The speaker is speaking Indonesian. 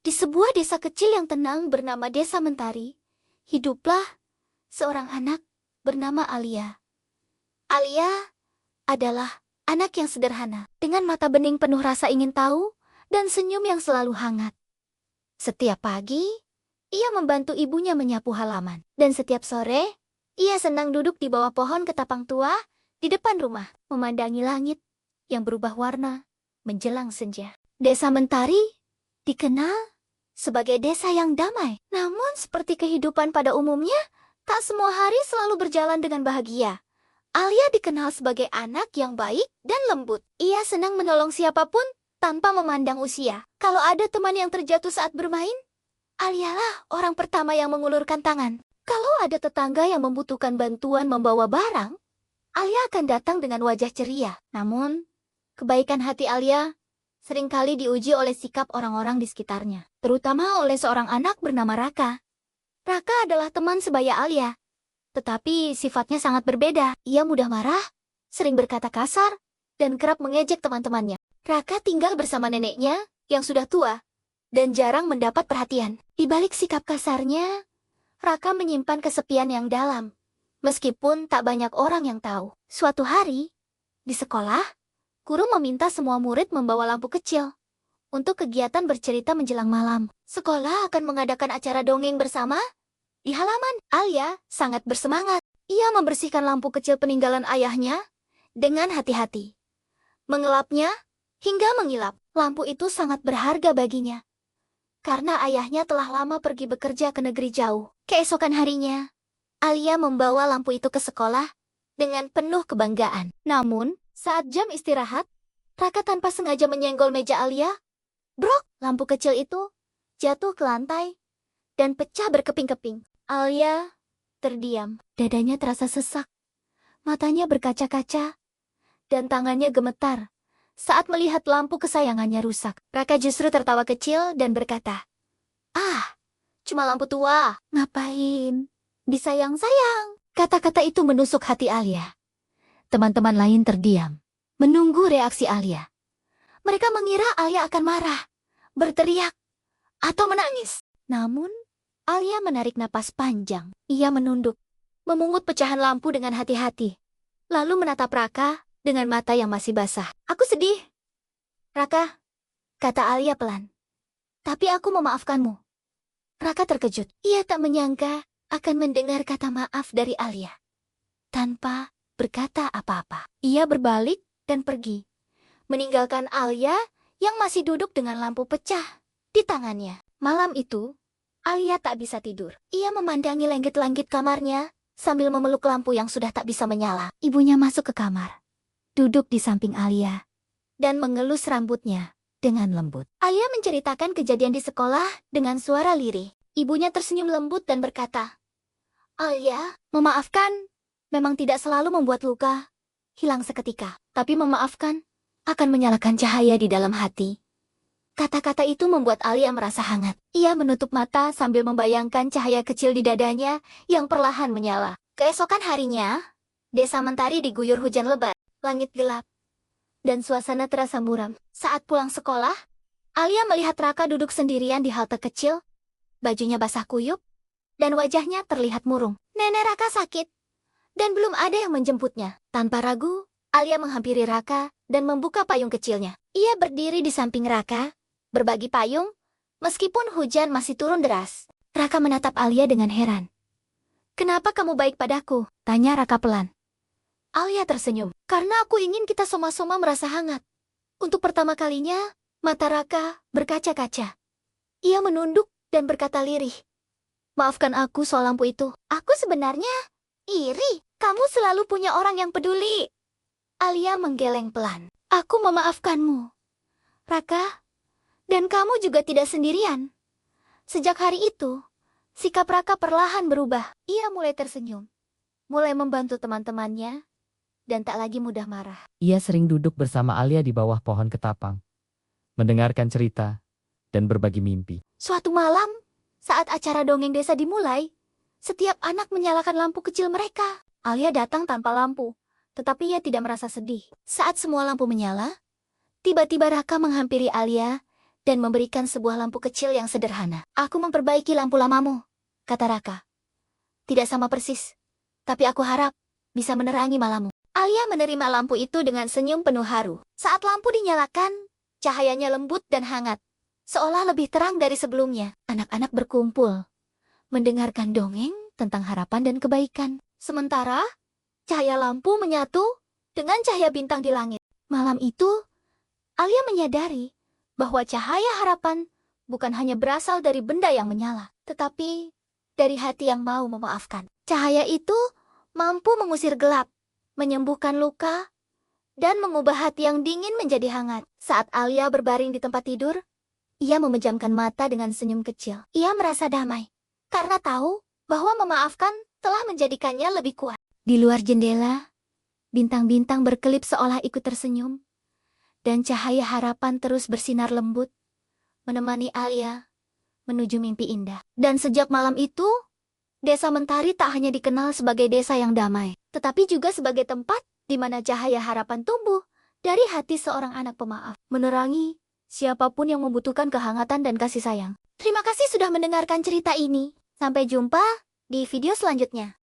Di sebuah desa kecil yang tenang bernama Desa Mentari, hiduplah seorang anak bernama Alia. Alia adalah anak yang sederhana, dengan mata bening penuh rasa ingin tahu dan senyum yang selalu hangat. Setiap pagi, ia membantu ibunya menyapu halaman. Dan setiap sore, ia senang duduk di bawah pohon ketapang tua di depan rumah, memandangi langit yang berubah warna menjelang senja. Desa Mentari dikenal sebagai desa yang damai. Namun seperti kehidupan pada umumnya, tak semua hari selalu berjalan dengan bahagia. Alia dikenal sebagai anak yang baik dan lembut. Ia senang menolong siapapun tanpa memandang usia. Kalau ada teman yang terjatuh saat bermain, Alialah orang pertama yang mengulurkan tangan. Kalau ada tetangga yang membutuhkan bantuan membawa barang, Alia akan datang dengan wajah ceria. Namun, kebaikan hati Alia seringkali diuji oleh sikap orang-orang di sekitarnya, terutama oleh seorang anak bernama Raka. Raka adalah teman sebaya Alia, tetapi sifatnya sangat berbeda. Ia mudah marah, sering berkata kasar, dan kerap mengejek teman-temannya. Raka tinggal bersama neneknya yang sudah tua dan jarang mendapat perhatian. Di balik sikap kasarnya, Raka menyimpan kesepian yang dalam, meskipun tak banyak orang yang tahu. Suatu hari, di sekolah, guru meminta semua murid membawa lampu kecil untuk kegiatan bercerita menjelang malam. Sekolah akan mengadakan acara dongeng bersama di halaman. Alia sangat bersemangat. Ia membersihkan lampu kecil peninggalan ayahnya dengan hati-hati, mengelapnya hingga mengilap. Lampu itu sangat berharga baginya, karena ayahnya telah lama pergi bekerja ke negeri jauh. Keesokan harinya, Alia membawa lampu itu ke sekolah dengan penuh kebanggaan. Namun, saat jam istirahat, Raka tanpa sengaja menyenggol meja Alia. Brok! Lampu kecil itu jatuh ke lantai dan pecah berkeping-keping. Alia terdiam. Dadanya terasa sesak. Matanya berkaca-kaca dan tangannya gemetar saat melihat lampu kesayangannya rusak. Raka justru tertawa kecil dan berkata, "Ah, cuma lampu tua. Ngapain disayang-sayang?" Kata-kata itu menusuk hati Alia. Teman-teman lain terdiam, menunggu reaksi Alia. Mereka mengira Alia akan marah, berteriak, atau menangis. Namun, Alia menarik napas panjang. Ia menunduk, memungut pecahan lampu dengan hati-hati, lalu menatap Raka dengan mata yang masih basah. "Aku sedih, Raka," kata Alia pelan. "Tapi aku memaafkanmu." Raka terkejut. Ia tak menyangka akan mendengar kata maaf dari Alia. Tanpa berkata apa-apa, ia berbalik dan pergi, meninggalkan Alia yang masih duduk dengan lampu pecah di tangannya. Malam itu, Alia tak bisa tidur. Ia memandangi langit-langit kamarnya sambil memeluk lampu yang sudah tak bisa menyala. Ibunya masuk ke kamar, duduk di samping Alia, dan mengelus rambutnya dengan lembut. Alia menceritakan kejadian di sekolah dengan suara lirih. Ibunya tersenyum lembut dan berkata, "Alia, memaafkan memang tidak selalu membuat luka hilang seketika, tapi memaafkan akan menyalakan cahaya di dalam hati." Kata-kata itu membuat Alia merasa hangat. Ia menutup mata sambil membayangkan cahaya kecil di dadanya yang perlahan menyala. Keesokan harinya, Desa Mentari diguyur hujan lebat. Langit gelap, dan suasana terasa muram. Saat pulang sekolah, Alia melihat Raka duduk sendirian di halte kecil, bajunya basah kuyup, dan wajahnya terlihat murung. Nenek Raka sakit, dan belum ada yang menjemputnya. Tanpa ragu, Alia menghampiri Raka dan membuka payung kecilnya. Ia berdiri di samping Raka, berbagi payung, meskipun hujan masih turun deras. Raka menatap Alia dengan heran. "Kenapa kamu baik padaku?" tanya Raka pelan. Alia tersenyum. "Karena aku ingin kita sama-sama merasa hangat." Untuk pertama kalinya, mata Raka berkaca-kaca. Ia menunduk dan berkata lirih, "Maafkan aku soal lampu itu. Aku sebenarnya iri. Kamu selalu punya orang yang peduli." Alia menggeleng pelan. "Aku memaafkanmu, Raka. Dan kamu juga tidak sendirian." Sejak hari itu, sikap Raka perlahan berubah. Ia mulai tersenyum, mulai membantu teman-temannya, dan tak lagi mudah marah. Ia sering duduk bersama Alia di bawah pohon ketapang, mendengarkan cerita, dan berbagi mimpi. Suatu malam, saat acara dongeng desa dimulai, setiap anak menyalakan lampu kecil mereka. Alia datang tanpa lampu, tetapi ia tidak merasa sedih. Saat semua lampu menyala, tiba-tiba Raka menghampiri Alia dan memberikan sebuah lampu kecil yang sederhana. Aku memperbaiki lampu lamamu, kata Raka. Tidak sama persis, tapi aku harap bisa menerangi malammu. Alia menerima lampu itu dengan senyum penuh haru. Saat lampu dinyalakan, cahayanya lembut dan hangat, seolah lebih terang dari sebelumnya. Anak-anak berkumpul, mendengarkan dongeng tentang harapan dan kebaikan. Sementara, cahaya lampu menyatu dengan cahaya bintang di langit. Malam itu, Alia menyadari bahwa cahaya harapan bukan hanya berasal dari benda yang menyala, tetapi dari hati yang mau memaafkan. Cahaya itu mampu mengusir gelap, menyembuhkan luka, dan mengubah hati yang dingin menjadi hangat. Saat Alia berbaring di tempat tidur, ia memejamkan mata dengan senyum kecil. Ia merasa damai, karena tahu bahwa memaafkan telah menjadikannya lebih kuat. Di luar jendela, bintang-bintang berkelip seolah ikut tersenyum, dan cahaya harapan terus bersinar lembut, menemani Alia menuju mimpi indah. Dan sejak malam itu, Desa Mentari tak hanya dikenal sebagai desa yang damai, tetapi juga sebagai tempat di mana cahaya harapan tumbuh dari hati seorang anak pemaaf, menerangi siapapun yang membutuhkan kehangatan dan kasih sayang. Terima kasih sudah mendengarkan cerita ini. Sampai jumpa di video selanjutnya.